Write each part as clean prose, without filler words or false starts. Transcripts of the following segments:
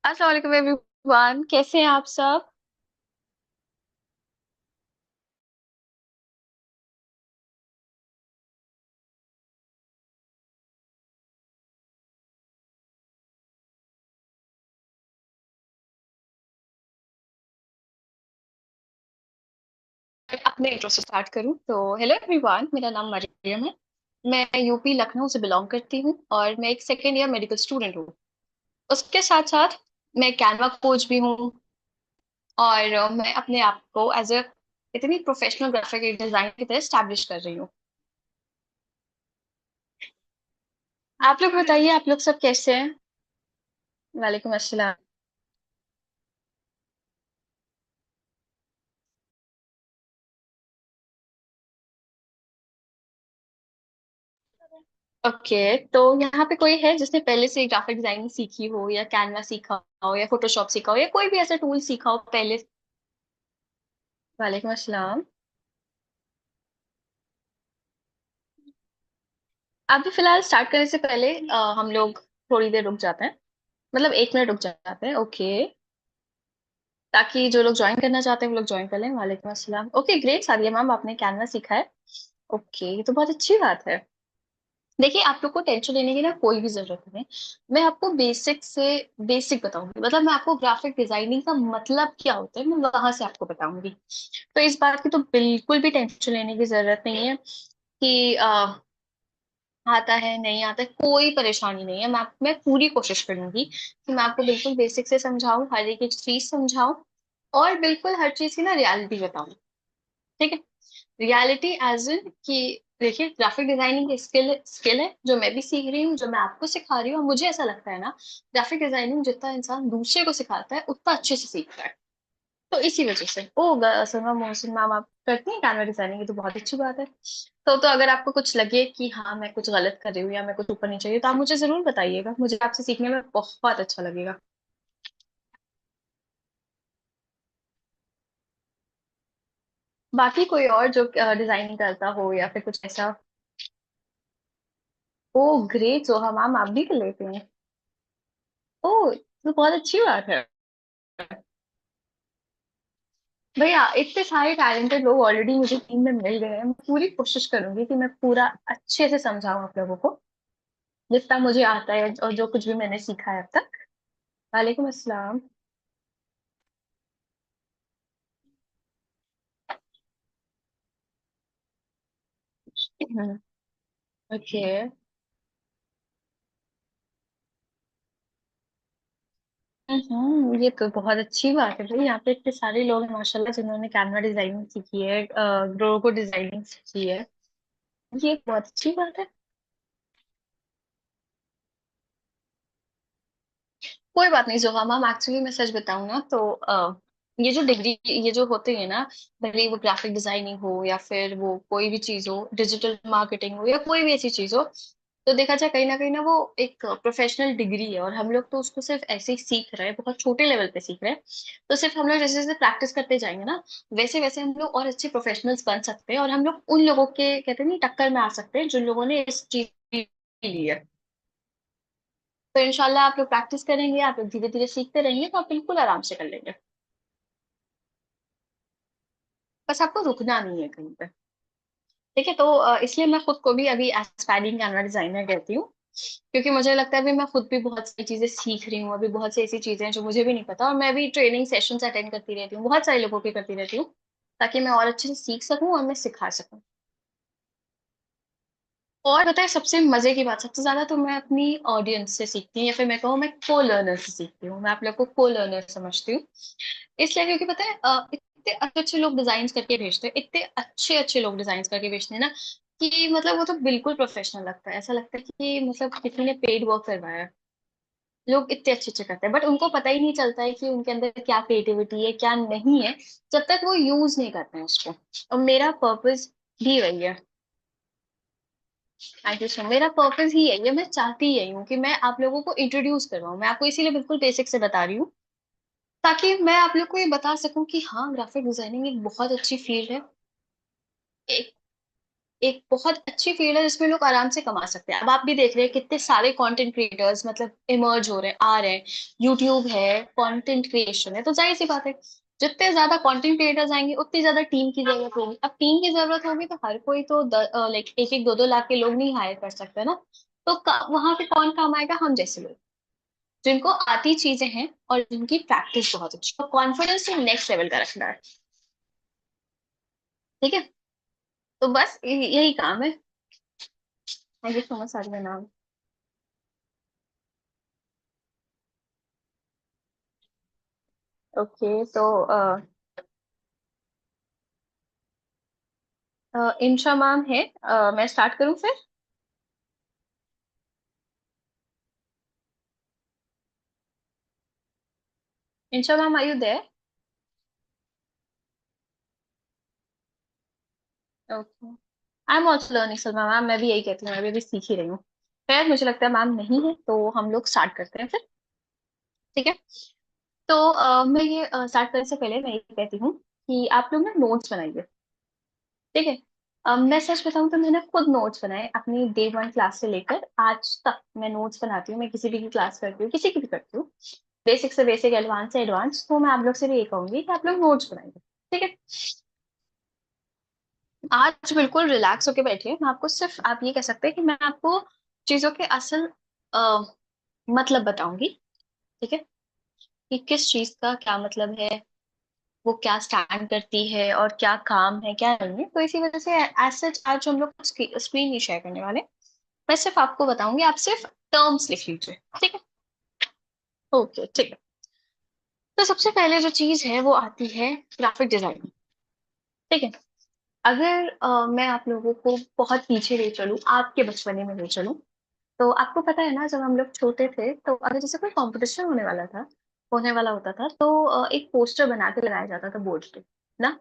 अस्सलाम वालेकुम एवरीवन, कैसे हैं आप सब। अपने इंट्रो से स्टार्ट करूं तो हेलो एवरीवन, मेरा नाम मरियम है। मैं यूपी लखनऊ से बिलोंग करती हूं और मैं एक सेकेंड ईयर मेडिकल स्टूडेंट हूं। उसके साथ साथ मैं कैनवा कोच भी हूं। और मैं अपने आप को एज ए इतनी प्रोफेशनल ग्राफिक डिजाइनर की तरह स्टैब्लिश कर रही हूँ। आप लोग बताइए, आप लोग सब कैसे हैं। वालेकुम अस्सलाम। ओके, तो यहाँ पे कोई है जिसने पहले से ग्राफिक डिजाइनिंग सीखी हो या कैनवा सीखा हो या फोटोशॉप सीखा हो या कोई भी ऐसा टूल सीखा हो पहले। वालेकुम अस्सलाम। अभी फिलहाल स्टार्ट करने से पहले हम लोग थोड़ी देर रुक जाते हैं। मतलब 1 मिनट रुक जाते हैं, ओके। ताकि जो लोग ज्वाइन करना चाहते हैं वो लोग ज्वाइन कर लें। वालेकुम अस्सलाम। ओके ग्रेट, सादिया मैम आपने कैनवा सीखा है। ओके, ये तो बहुत अच्छी बात है। देखिए, आप लोग को टेंशन लेने की ना कोई भी जरूरत नहीं। मैं आपको बेसिक से बेसिक बताऊंगी, मतलब मैं आपको ग्राफिक डिजाइनिंग का मतलब क्या होता है मैं वहां से आपको बताऊंगी। तो इस बात की तो बिल्कुल भी टेंशन लेने की जरूरत नहीं है कि आता है नहीं आता है, कोई परेशानी नहीं है। मैं पूरी कोशिश करूंगी कि मैं आपको बिल्कुल बेसिक से समझाऊं, हर एक एक चीज समझाऊं और बिल्कुल हर चीज की ना रियलिटी बताऊं। ठीक है। रियलिटी एज इन कि देखिए, ग्राफिक डिजाइनिंग की स्किल है जो मैं भी सीख रही हूँ, जो मैं आपको सिखा रही हूँ। और मुझे ऐसा लगता है ना, ग्राफिक डिजाइनिंग जितना इंसान दूसरे को सिखाता है उतना अच्छे से सीखता है। तो इसी वजह से सलमा मोहसिन मैम आप करती हैं कैनवा डिजाइनिंग, ये तो बहुत अच्छी बात है। तो अगर आपको कुछ लगे कि हाँ मैं कुछ गलत कर रही हूँ या मैं कुछ ऊपर नहीं चाहिए तो आप मुझे जरूर बताइएगा, मुझे आपसे सीखने में बहुत अच्छा लगेगा। बाकी कोई और जो डिजाइनिंग करता हो या फिर कुछ ऐसा। ओ ग्रेट, सोहा मैम आप भी कर लेते हैं। ओ, तो बहुत अच्छी बात है। भैया, इतने सारे टैलेंटेड लोग ऑलरेडी मुझे टीम में मिल गए हैं। मैं पूरी कोशिश करूंगी कि मैं पूरा अच्छे से समझाऊं आप लोगों को, जितना मुझे आता है और जो कुछ भी मैंने सीखा है अब तक। वालेकुम अस्सलाम। ओके। ये तो बहुत अच्छी बात है भाई, यहाँ पे इतने सारे लोग हैं माशाल्लाह जिन्होंने कैनवा डिजाइनिंग सीखी है, लोगो डिजाइनिंग सीखी है। ये बहुत अच्छी बात है। कोई बात नहीं जोहा मैम, एक्चुअली मैं सच बताऊं ना तो ये जो डिग्री ये जो होते हैं ना, भले ही वो ग्राफिक डिजाइनिंग हो या फिर वो कोई भी चीज हो, डिजिटल मार्केटिंग हो या कोई भी ऐसी चीज हो, तो देखा जाए कहीं ना वो एक प्रोफेशनल डिग्री है। और हम लोग तो उसको सिर्फ ऐसे ही सीख रहे हैं, बहुत छोटे लेवल पे सीख रहे हैं। तो सिर्फ हम लोग जैसे जैसे प्रैक्टिस करते जाएंगे ना, वैसे वैसे हम लोग और अच्छे प्रोफेशनल्स बन सकते हैं और हम लोग उन लोगों के कहते हैं नहीं टक्कर में आ सकते हैं जिन लोगों ने इस चीज ली है। तो इंशाल्लाह आप लोग प्रैक्टिस करेंगे, आप लोग धीरे धीरे सीखते रहेंगे तो आप बिल्कुल आराम से कर लेंगे। बस आपको रुकना नहीं है कहीं पे। ठीक है, तो इसलिए मैं खुद को भी अभी एस्पायरिंग कैनवा डिजाइनर कहती हूँ। क्योंकि मुझे लगता है अभी मैं खुद भी बहुत सारी चीजें सीख रही हूँ, अभी बहुत सी ऐसी चीजें हैं जो मुझे भी नहीं पता, और मैं भी ट्रेनिंग सेशंस अटेंड करती रहती हूँ, बहुत सारे लोगों की करती रहती हूँ, ताकि मैं और अच्छे से सीख सकूं और मैं सिखा सकूं। और बताए सबसे मजे की बात, सबसे ज्यादा तो मैं अपनी ऑडियंस से सीखती हूँ, या फिर मैं कहूँ मैं को लर्नर से सीखती हूँ। मैं आप लोग को को लर्नर समझती हूँ, इसलिए क्योंकि पता है इतने अच्छे अच्छे लोग डिजाइन करके भेजते हैं, इतने अच्छे अच्छे लोग डिजाइन करके भेजते हैं ना, कि मतलब वो तो बिल्कुल प्रोफेशनल लगता है। ऐसा लगता है कि मतलब किसी ने पेड वर्क करवाया है। लोग इतने अच्छे अच्छे करते हैं बट उनको पता ही नहीं चलता है कि उनके अंदर क्या क्रिएटिविटी है क्या नहीं है, जब तक वो यूज नहीं करते हैं उसको। और मेरा पर्पस भी वही है। थैंक यू सो, मेरा पर्पस ही है ये, मैं चाहती यही हूँ कि मैं आप लोगों को इंट्रोड्यूस करवाऊँ। मैं आपको इसीलिए बिल्कुल बेसिक से बता रही हूँ, ताकि मैं आप लोग को ये बता सकूं कि हाँ, ग्राफिक डिजाइनिंग एक बहुत अच्छी फील्ड है। एक बहुत अच्छी फील्ड है जिसमें लोग आराम से कमा सकते हैं। अब आप भी देख रहे हैं कितने सारे कंटेंट क्रिएटर्स मतलब इमर्ज हो रहे हैं, आ रहे हैं। यूट्यूब है, कंटेंट क्रिएशन है, तो जाहिर सी बात है जितने ज्यादा कंटेंट क्रिएटर्स आएंगे उतनी ज्यादा टीम की जरूरत होगी। अब टीम की जरूरत होगी तो हर कोई तो लाइक एक एक दो दो लाख के लोग नहीं हायर कर सकते ना। तो वहां पे कौन काम आएगा? हम जैसे लोग जिनको आती चीजें हैं और जिनकी प्रैक्टिस बहुत अच्छी, तो कॉन्फिडेंस तो नेक्स्ट लेवल का रखना है। ठीक है, तो बस यही काम है। Thank you so much Sarika नाम। ओके, तो इंशा मैम है। मैं स्टार्ट करूं फिर? Insha ma'am, are you there? Okay, I am also learning Salma ma'am, मैं भी यही कहती हूँ, मैं भी अभी सीख ही रही हूँ। खैर मुझे लगता है मैम नहीं है, तो हम लोग स्टार्ट करते हैं फिर। ठीक है, तो मैं ये स्टार्ट करने से पहले मैं ये कहती हूँ कि आप लोग ना नोट्स बनाइए। ठीक है, मैं सच बताऊं तो मैंने खुद नोट्स बनाए अपनी डे वन क्लास से लेकर आज तक। मैं नोट्स बनाती हूँ, मैं किसी भी की क्लास करती हूँ, किसी की भी करती हूँ, बेसिक से बेसिक, एडवांस से एडवांस। तो मैं आप लोग से भी ये कहूंगी कि आप लोग नोट्स बनाइए। ठीक है, आज बिल्कुल रिलैक्स होके बैठिए। मैं आपको सिर्फ, आप ये कह सकते हैं कि मैं आपको चीजों के असल अ, मतलब बताऊंगी। ठीक है, कि किस चीज का क्या मतलब है, वो क्या स्टैंड करती है और क्या काम है क्या नहीं है। तो इसी वजह से एज सच आज हम लोग स्क्रीन नहीं शेयर करने वाले। मैं सिर्फ आपको बताऊंगी, आप सिर्फ टर्म्स लिख लीजिए। ठीक है, ओके ठीक है। तो सबसे पहले जो चीज है वो आती है ग्राफिक डिजाइनिंग। ठीक है, अगर मैं आप लोगों को बहुत पीछे ले चलूं, आपके बचपने में ले चलूं, तो आपको पता है ना, जब हम लोग छोटे थे तो अगर जैसे कोई कंपटीशन होने वाला होता था, तो एक पोस्टर बना के लगाया जाता था बोर्ड पे ना।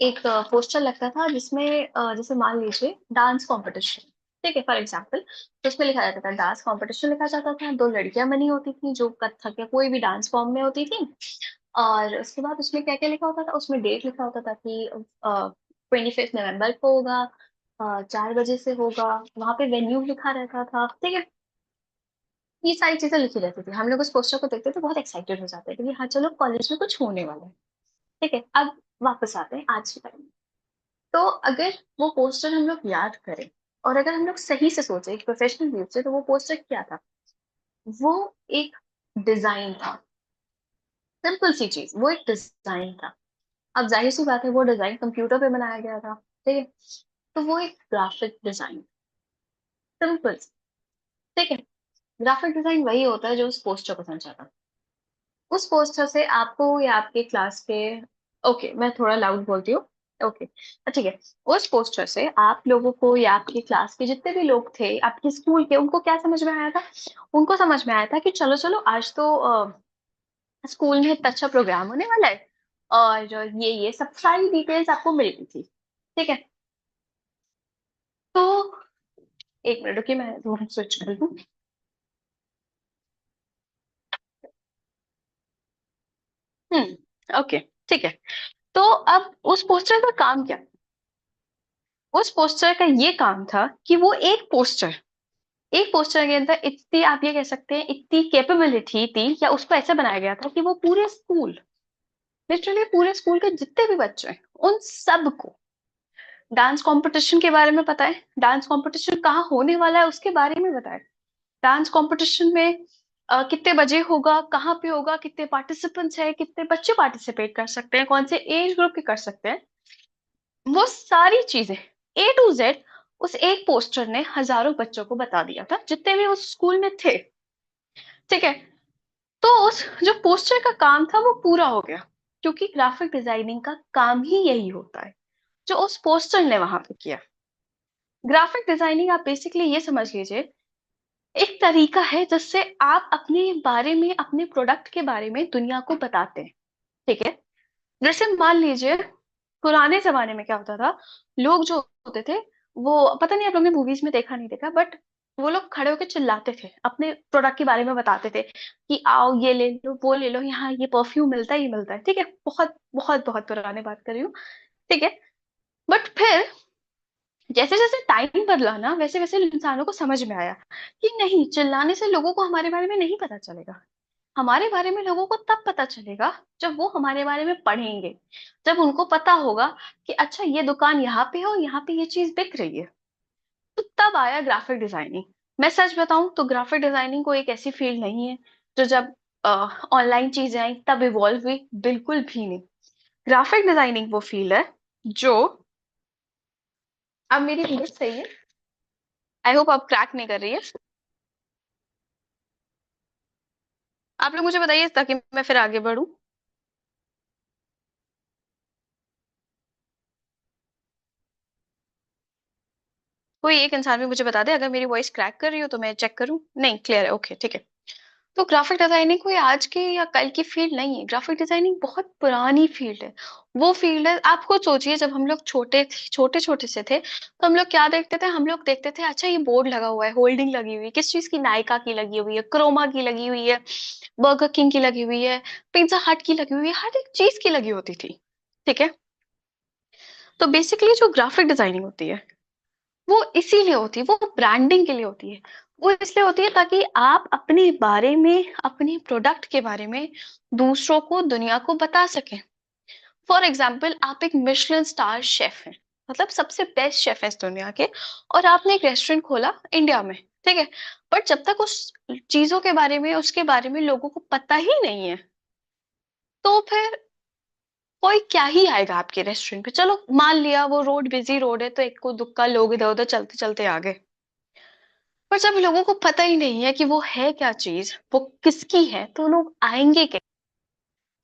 एक पोस्टर लगता था जिसमें जैसे मान लीजिए डांस कंपटीशन, ठीक है फॉर एग्जाम्पल, तो उसमें लिखा जाता था डांस कंपटीशन, लिखा जाता था, दो लड़कियां बनी होती थी जो कथक या कोई भी डांस फॉर्म में होती थी। और उसके बाद उसमें क्या क्या लिखा होता था, उसमें डेट लिखा होता था कि 25 नवंबर को होगा, 4 बजे से होगा। वहां पे वेन्यू लिखा रहता था। ठीक है, ये सारी चीजें लिखी रहती थी। हम लोग उस पोस्टर को देखते थे, बहुत एक्साइटेड हो जाते थे कि हाँ चलो कॉलेज में कुछ होने वाला है। ठीक है, अब वापस आते हैं आज के टाइम। तो अगर वो पोस्टर हम लोग याद करें और अगर हम लोग सही से सोचे एक प्रोफेशनल व्यू से, तो वो पोस्टर क्या था? वो एक डिजाइन था, सिंपल सी चीज, वो एक डिजाइन था। अब जाहिर सी बात है वो डिजाइन कंप्यूटर पे बनाया गया था। ठीक है, तो वो एक ग्राफिक डिजाइन, सिंपल। ठीक है, ग्राफिक डिजाइन वही होता है जो उस पोस्टर को समझाता। उस पोस्टर से आपको या आपके क्लास के, ओके मैं थोड़ा लाउड बोलती हूँ, ओके ठीक है, उस पोस्टर से आप लोगों को या आपकी क्लास के जितने भी लोग थे आपके स्कूल के, उनको क्या समझ में आया था? उनको समझ में आया था कि चलो चलो आज तो स्कूल में इतना अच्छा प्रोग्राम होने वाला है, और ये सब सारी डिटेल्स आपको मिल गई थी। ठीक है, तो एक मिनट रुकिए, मैं रूम स्विच कर दूं। ओके ठीक है, तो अब उस पोस्टर का काम क्या? उस पोस्टर का ये काम था कि वो एक पोस्टर के अंदर इतनी, आप ये कह सकते हैं इतनी कैपेबिलिटी थी, या उसको ऐसे बनाया गया था कि वो पूरे स्कूल, लिटरली पूरे स्कूल के जितने भी बच्चे हैं उन सबको डांस कंपटीशन के बारे में पता है, डांस कंपटीशन कहाँ होने वाला है उसके बारे में बताए, डांस कंपटीशन में कितने बजे होगा, कहाँ पे होगा, कितने पार्टिसिपेंट्स है, कितने बच्चे पार्टिसिपेट कर सकते हैं, कौन से एज ग्रुप के कर सकते हैं, वो सारी चीजें A to Z उस एक पोस्टर ने हजारों बच्चों को बता दिया था जितने भी उस स्कूल में थे। ठीक है, तो उस जो पोस्टर का काम था वो पूरा हो गया, क्योंकि ग्राफिक डिजाइनिंग का काम ही यही होता है जो उस पोस्टर ने वहां पे किया। ग्राफिक डिजाइनिंग आप बेसिकली ये समझ लीजिए एक तरीका है जिससे आप अपने बारे में, अपने प्रोडक्ट के बारे में दुनिया को बताते हैं। ठीक है, जैसे मान लीजिए पुराने जमाने में क्या होता था, लोग जो होते थे, वो पता नहीं आप लोगों ने मूवीज में देखा नहीं देखा, बट वो लोग खड़े होकर चिल्लाते थे, अपने प्रोडक्ट के बारे में बताते थे कि आओ ये ले लो वो ले लो, यहाँ ये परफ्यूम मिलता है, ये मिलता है। ठीक है, बहुत बहुत बहुत पुराने बात कर रही हूँ। ठीक है, बट फिर जैसे जैसे टाइम बदला ना, वैसे वैसे इंसानों को समझ में आया कि नहीं, चिल्लाने से लोगों को हमारे बारे में नहीं पता चलेगा। हमारे बारे में लोगों को तब पता चलेगा जब वो हमारे बारे में पढ़ेंगे, जब उनको पता होगा कि अच्छा ये दुकान यहाँ पे है और यहाँ पे ये चीज बिक रही है। तो तब आया ग्राफिक डिजाइनिंग। मैं सच बताऊं तो ग्राफिक डिजाइनिंग को एक ऐसी फील्ड नहीं है जो जब ऑनलाइन चीजें आई तब इवॉल्व हुई, बिल्कुल भी नहीं। ग्राफिक डिजाइनिंग वो फील्ड है जो, अब मेरी इंग्लिश सही है, आई होप आप क्रैक नहीं कर रही है। आप लोग मुझे बताइए ताकि मैं फिर आगे बढ़ूं। कोई एक इंसान भी मुझे बता दे, अगर मेरी वॉइस क्रैक कर रही हो तो मैं चेक करूं। नहीं, क्लियर है, ओके ठीक है। तो ग्राफिक डिजाइनिंग कोई आज की या कल की फील्ड नहीं है, ग्राफिक डिजाइनिंग बहुत पुरानी फील्ड है। वो फील्ड है, आप खुद सोचिए, जब हम लोग छोटे छोटे छोटे से थे तो हम लोग क्या देखते थे, हम लोग देखते थे अच्छा ये बोर्ड लगा हुआ है, होल्डिंग लगी हुई है, किस चीज की, नायका की लगी हुई है, क्रोमा की लगी हुई है, बर्गर किंग की लगी हुई है, पिज्जा हट की लगी हुई है, हर एक चीज की लगी होती थी। ठीक है। तो बेसिकली जो ग्राफिक डिजाइनिंग होती है वो इसीलिए होती है, वो ब्रांडिंग के लिए होती है। वो इसलिए होती है ताकि आप अपने बारे में, अपने प्रोडक्ट के बारे में दूसरों को, दुनिया को बता सकें। फॉर एग्जाम्पल, आप एक मिशेलिन स्टार शेफ हैं, मतलब सबसे बेस्ट शेफ है इस दुनिया के, और आपने एक रेस्टोरेंट खोला इंडिया में। ठीक है। बट जब तक उस चीजों के बारे में, उसके बारे में लोगों को पता ही नहीं है, तो फिर कोई क्या ही आएगा आपके रेस्टोरेंट पे। चलो मान लिया वो रोड बिजी रोड है तो एक को दुक्का लोग इधर उधर चलते चलते आ गए, पर जब लोगों को पता ही नहीं है कि वो है क्या चीज, वो किसकी है, तो लोग आएंगे क्या।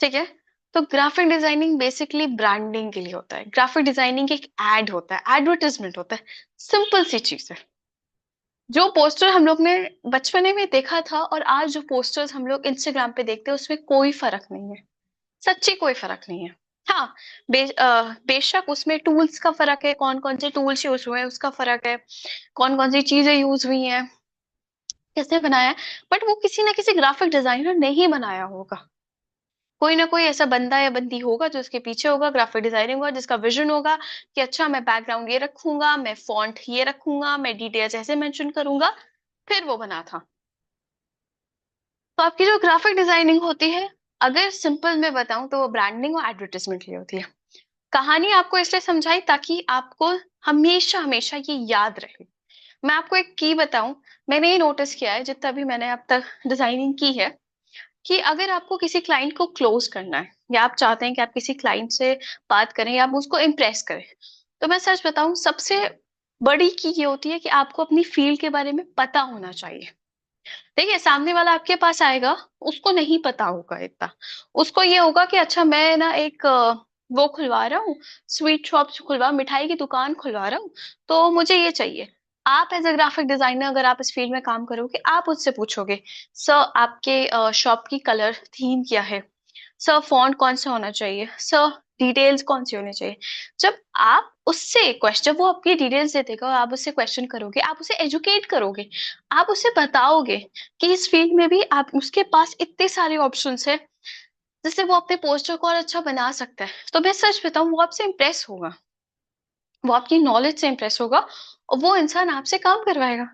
ठीक है। तो ग्राफिक डिजाइनिंग बेसिकली ब्रांडिंग के लिए होता है। ग्राफिक डिजाइनिंग एक एड होता है, एडवर्टाइजमेंट होता है। सिंपल सी चीज है। जो पोस्टर हम लोग ने बचपने में देखा था और आज जो पोस्टर्स हम लोग इंस्टाग्राम पे देखते हैं उसमें कोई फर्क नहीं है। सच्ची कोई फर्क नहीं है। हाँ, बेशक उसमें टूल्स का फर्क है, कौन कौन से टूल्स यूज हुए हैं उसका फर्क है, कौन कौन सी चीजें यूज हुई हैं, किसने बनाया है। बट वो किसी ना किसी ग्राफिक डिजाइनर ने ही बनाया होगा। कोई ना कोई ऐसा बंदा या बंदी होगा जो इसके पीछे होगा, ग्राफिक डिजाइनिंग होगा, जिसका विजन होगा कि अच्छा मैं बैकग्राउंड ये रखूंगा, मैं फॉन्ट ये रखूंगा, मैं डिटेल्स ऐसे मेंशन करूंगा, फिर वो बना था। तो आपकी जो ग्राफिक डिजाइनिंग होती है, अगर सिंपल में बताऊं तो वो ब्रांडिंग और एडवर्टाइजमेंट के लिए होती है। कहानी आपको इसलिए समझाई ताकि आपको हमेशा हमेशा ये याद रहे। मैं आपको एक की बताऊं, मैंने ये नोटिस किया है जितना भी मैंने अब तक डिजाइनिंग की है, कि अगर आपको किसी क्लाइंट को क्लोज करना है या आप चाहते हैं कि आप किसी क्लाइंट से बात करें या आप उसको इम्प्रेस करें, तो मैं सच बताऊं सबसे बड़ी की ये होती है कि आपको अपनी फील्ड के बारे में पता होना चाहिए। देखिए, सामने वाला आपके पास आएगा, उसको नहीं पता होगा इतना। उसको ये होगा कि अच्छा मैं ना एक वो खुलवा रहा हूँ, स्वीट शॉप खुलवा, मिठाई की दुकान खुलवा रहा हूँ, तो मुझे ये चाहिए। आप एज अ ग्राफिक डिजाइनर अगर आप इस फील्ड में काम करोगे, आप उससे पूछोगे सर आपके शॉप की कलर थीम क्या है, सर फॉन्ट कौन सा होना चाहिए, सर डिटेल्स कौन सी होनी चाहिए। जब आप उससे क्वेश्चन, वो आपकी डिटेल्स दे देगा और आप उससे क्वेश्चन करोगे, आप उसे एजुकेट करोगे, आप उसे बताओगे कि इस फील्ड में भी आप, उसके पास इतने सारे ऑप्शंस है जिससे वो अपने पोस्टर को और अच्छा बना सकता है, तो मैं सच बताऊं वो आपसे इम्प्रेस होगा, वो आपकी नॉलेज से इम्प्रेस होगा और वो इंसान आपसे काम करवाएगा।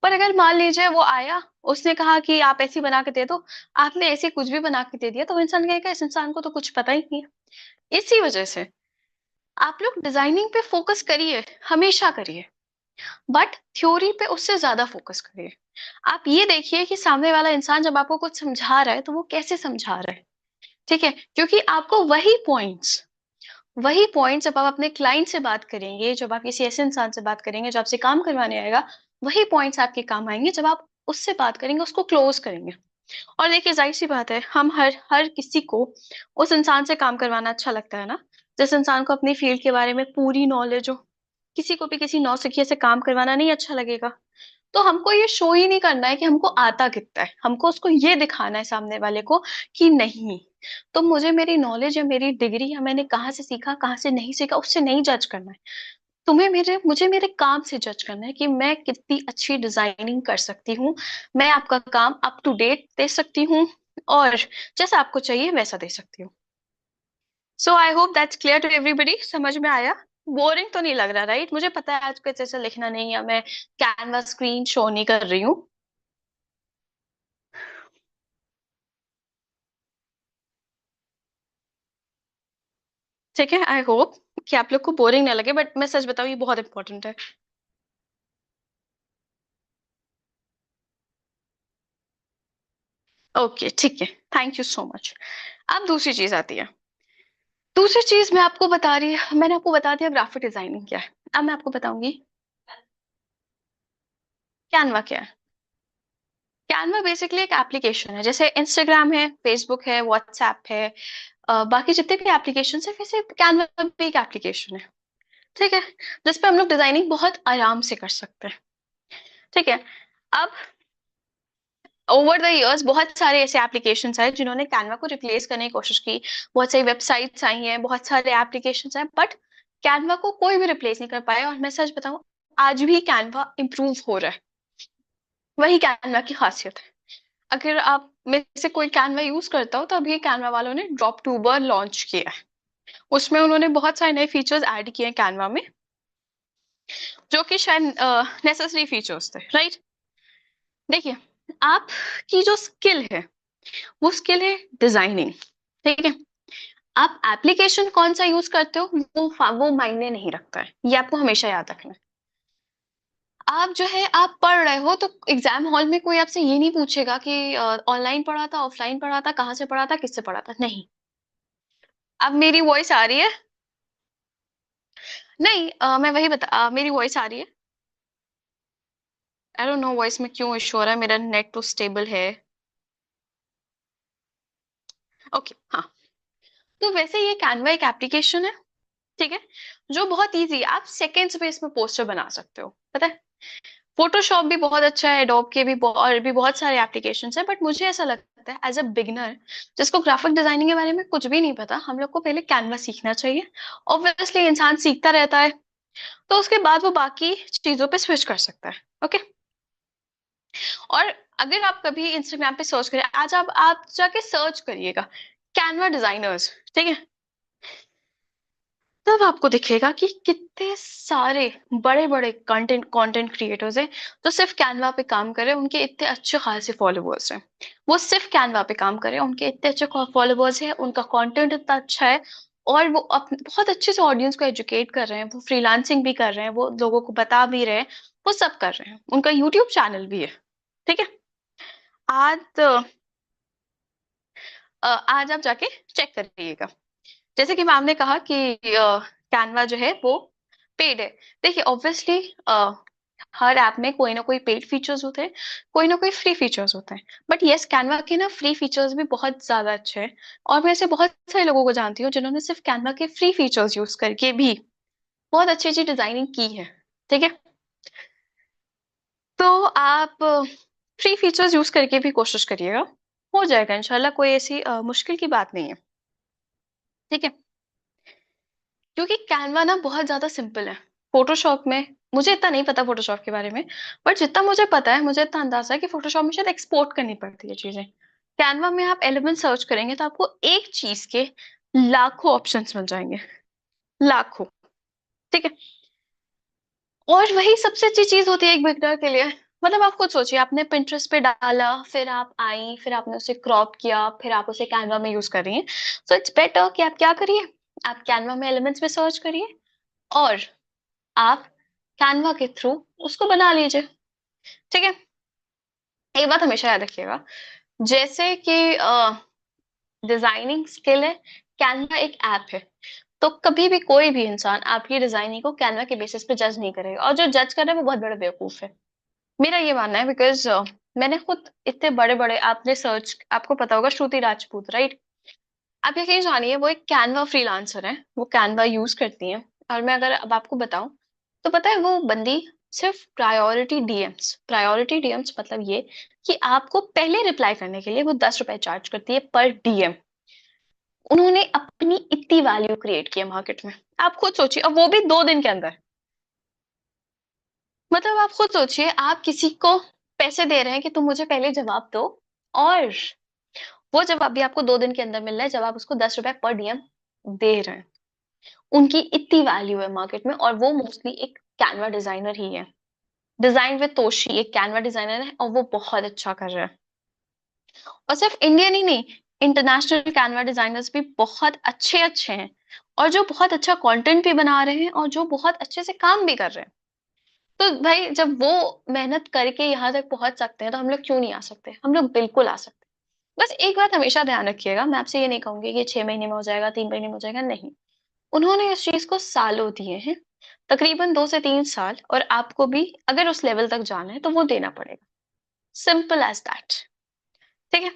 पर अगर मान लीजिए वो आया, उसने कहा कि आप ऐसी बना के दे दो, आपने ऐसे कुछ भी बना के दे दिया, तो वो इंसान कहेगा इस इंसान को तो कुछ पता ही नहीं है। इसी वजह से आप लोग डिजाइनिंग पे फोकस करिए, हमेशा करिए, बट थ्योरी पे उससे ज्यादा फोकस करिए। आप ये देखिए कि सामने वाला इंसान जब आपको कुछ समझा रहा है तो वो कैसे समझा रहा है। ठीक है। क्योंकि आपको वही पॉइंट्स जब आप अपने क्लाइंट से बात करेंगे, जब आप किसी ऐसे इंसान से बात करेंगे जो आपसे काम करवाने आएगा, वही पॉइंट्स आपके काम आएंगे जब आप उससे बात करेंगे, उसको क्लोज करेंगे। और देखिए, जाहिर सी बात है, हम हर हर किसी को उस इंसान से काम करवाना अच्छा लगता है ना, जिस इंसान को अपनी फील्ड के बारे में पूरी नॉलेज हो। किसी को भी किसी नौसिखिए से काम करवाना नहीं अच्छा लगेगा। तो हमको ये शो ही नहीं करना है कि हमको आता कितना है, हमको उसको ये दिखाना है सामने वाले को कि नहीं, तो मुझे मेरी नॉलेज या मेरी डिग्री या मैंने कहाँ से सीखा कहाँ से नहीं सीखा उससे नहीं जज करना है। तुम्हें मेरे मुझे मेरे काम से जज करना है कि मैं कितनी अच्छी डिजाइनिंग कर सकती हूँ, मैं आपका काम अप टू डेट दे सकती हूँ, और जैसा आपको चाहिए वैसा दे सकती हूँ। So I hope that's clear to everybody, समझ में आया। बोरिंग तो नहीं लग रहा राइट? मुझे पता है आज कुछ ऐसा लिखना नहीं है, मैं कैनवा स्क्रीन शो नहीं कर रही हूँ। ठीक है, आई होप कि आप लोग को बोरिंग ना लगे, बट मैं सच बताऊँ ये बहुत इंपॉर्टेंट है। ओके ठीक है, थैंक यू सो मच। अब दूसरी चीज आती है। दूसरी चीज मैं आपको बता रही, मैंने आपको बता दिया ग्राफिक डिजाइनिंग क्या है। अब मैं आपको बताऊंगी कैनवा क्या है। कैनवा बेसिकली एक एप्लीकेशन है, जैसे इंस्टाग्राम है, फेसबुक है, व्हाट्सएप है, बाकी जितने भी एप्लीकेशन है, वैसे कैनवा भी एक एप्लीकेशन है। ठीक है, जिसपे हम लोग डिजाइनिंग बहुत आराम से कर सकते हैं। ठीक है। अब ओवर द इयर्स बहुत सारे ऐसे एप्लीकेशंस हैं जिन्होंने कैनवा को रिप्लेस करने की कोशिश की। बहुत सारी वेबसाइट्स आई हैं, बहुत सारे एप्लीकेशंस हैं, बट कैनवा को कोई भी रिप्लेस नहीं कर पाया। और मैं सच बताऊं, आज भी कैनवा इम्प्रूव हो रहा है। वही कैनवा की खासियत है। अगर आप में से कोई कैनवा यूज करता हो तो अभी कैनवा वालों ने ड्रॉप टूबर लॉन्च किया है। उसमें उन्होंने बहुत सारे नए फीचर्स ऐड किए हैं कैनवा में, जो कि शायद नेसेसरी फीचर्स थे, राइट? देखिए, आपकी जो स्किल है वो स्किल है डिजाइनिंग। ठीक है। आप एप्लीकेशन कौन सा यूज करते हो वो मायने नहीं रखता है, ये आपको हमेशा याद रखना है। आप जो है आप पढ़ रहे हो तो एग्जाम हॉल में कोई आपसे ये नहीं पूछेगा कि ऑनलाइन पढ़ा था, ऑफलाइन पढ़ा था, कहाँ से पढ़ा था, किससे पढ़ा था, नहीं। अब मेरी वॉइस आ रही है? नहीं, मैं वही मेरी वॉइस आ रही है? आई डोंट नो वॉइस में क्यों इशू हो रहा है, मेरा नेट तो स्टेबल है। ओके हाँ। तो वैसे ये कैनवा एक एप्लीकेशन है, ठीक है, जो बहुत इजी है। आप सेकेंड्स में इसमें पोस्टर बना सकते हो, पता है। फोटोशॉप भी बहुत अच्छा है, एडोब के भी और भी बहुत सारे एप्लीकेशन है, बट मुझे ऐसा लगता है एज अ बिगनर जिसको ग्राफिक डिजाइनिंग के बारे में कुछ भी नहीं पता, हम लोग को पहले कैनवा सीखना चाहिए। ऑब्वियसली इंसान सीखता रहता है, तो उसके बाद वो बाकी चीजों पे स्विच कर सकता है। ओके। और अगर आप कभी इंस्टाग्राम पे सर्च करें, आज आप जाके सर्च करिएगा कैनवा डिजाइनर्स, ठीक है, तब आपको दिखेगा कि कितने सारे बड़े बड़े कंटेंट कंटेंट क्रिएटर्स हैं जो सिर्फ कैनवा पे काम कर रहे हैं, उनके इतने अच्छे खासे फॉलोअर्स हैं। वो सिर्फ कैनवा पे काम कर रहे हैं, उनके इतने अच्छे फॉलोअर्स हैं, उनका कंटेंट इतना अच्छा है, और वो बहुत अच्छे से ऑडियंस को एजुकेट कर रहे हैं, वो फ्रीलांसिंग भी कर रहे हैं, वो लोगों को बता भी रहे हैं, वो सब कर रहे हैं, उनका यूट्यूब चैनल भी है। ठीक है। आज आज आप जाके चेक करिएगा। जैसे कि मैम ने कहा कि कैनवा जो है वो पेड है। देखिए ऑब्वियसली हर ऐप में कोई ना कोई पेड फीचर्स होते हैं, कोई ना कोई फ्री फीचर्स होते हैं, बट यस कैनवा के ना फ्री फीचर्स भी बहुत ज्यादा अच्छे हैं। और मैं ऐसे बहुत सारे लोगों को जानती हूँ जिन्होंने सिर्फ कैनवा के फ्री फीचर्स यूज करके भी बहुत अच्छी अच्छी डिजाइनिंग की है। ठीक है। तो आप फ्री फीचर्स यूज करके भी कोशिश करिएगा, हो जाएगा इंशाल्लाह, कोई ऐसी मुश्किल की बात नहीं है। ठीक है। क्योंकि कैनवा ना बहुत ज्यादा सिंपल है। फोटोशॉप में मुझे इतना नहीं पता फोटोशॉप के बारे में, बट जितना मुझे पता है, मुझे इतना अंदाजा है कि फोटोशॉप में शायद एक्सपोर्ट करनी पड़ती है चीजें। कैनवा में आप एलिमेंट सर्च करेंगे तो आपको एक चीज के लाखों ऑप्शंस मिल जाएंगे, लाखों। ठीक है। और वही सबसे अच्छी चीज होती है एक बिगनर के लिए। मतलब आप खुद सोचिए, आपने पिंटरेस्ट पे डाला, फिर आप आई, फिर आपने उसे क्रॉप किया, फिर आप उसे कैनवा में यूज कर रही हैं। सो इट्स बेटर कि आप क्या करिए, आप कैनवा में एलिमेंट्स में सर्च करिए, और आप कैनवा के थ्रू उसको बना लीजिए। ठीक है। एक बात हमेशा याद रखिएगा, जैसे कि डिजाइनिंग स्किल है, कैनवा एक ऐप है, तो कभी भी कोई भी इंसान आपकी डिजाइनिंग को कैनवा के बेसिस पे जज नहीं करेगा, और जो जज कर रहा है वो बहुत बड़ा बेवकूफ है। मेरा ये मानना है, बिकॉज मैंने खुद इतने बड़े बड़े, आपने सर्च, आपको पता होगा श्रुति राजपूत, राइट? आप यकीन जानिए वो एक कैनवा फ्रीलांसर है, वो कैनवा यूज करती हैं। और मैं अगर अब आपको बताऊं, तो पता है वो बंदी सिर्फ प्रायोरिटी डीएम्स मतलब ये कि आपको पहले रिप्लाई करने के लिए वो 10 रुपए चार्ज करती है पर डीएम। उन्होंने अपनी इतनी वैल्यू क्रिएट की है मार्केट में। आप खुद सोचिए, और वो भी 2 दिन के अंदर। मतलब आप खुद सोचिए, आप किसी को पैसे दे रहे हैं कि तुम मुझे पहले जवाब दो, और वो जवाब भी आपको 2 दिन के अंदर मिल रहा है जब आप उसको 10 रुपए पर डीएम दे रहे हैं। उनकी इतनी वैल्यू है मार्केट में, और वो मोस्टली एक कैनवा डिजाइनर ही है। डिजाइन विद तोशी एक कैनवा डिजाइनर है, और वो बहुत अच्छा कर रहा है। और सिर्फ इंडियन ही नहीं, इंटरनेशनल कैनवा डिजाइनर्स भी बहुत अच्छे अच्छे हैं, और जो बहुत अच्छा कंटेंट भी बना रहे हैं, और जो बहुत अच्छे से काम भी कर रहे हैं। तो भाई जब वो मेहनत करके यहाँ तक पहुंच सकते हैं, तो हम लोग क्यों नहीं आ सकते? हम लोग बिल्कुल आ सकते हैं। बस एक बात हमेशा ध्यान रखिएगा, मैं आपसे ये नहीं कहूंगी कि 6 महीने में हो जाएगा, 3 महीने में हो जाएगा, नहीं। उन्होंने इस चीज को सालों दिए हैं, तकरीबन 2 से 3 साल, और आपको भी अगर उस लेवल तक जाना है तो वो देना पड़ेगा। Simple as that. ठीक है।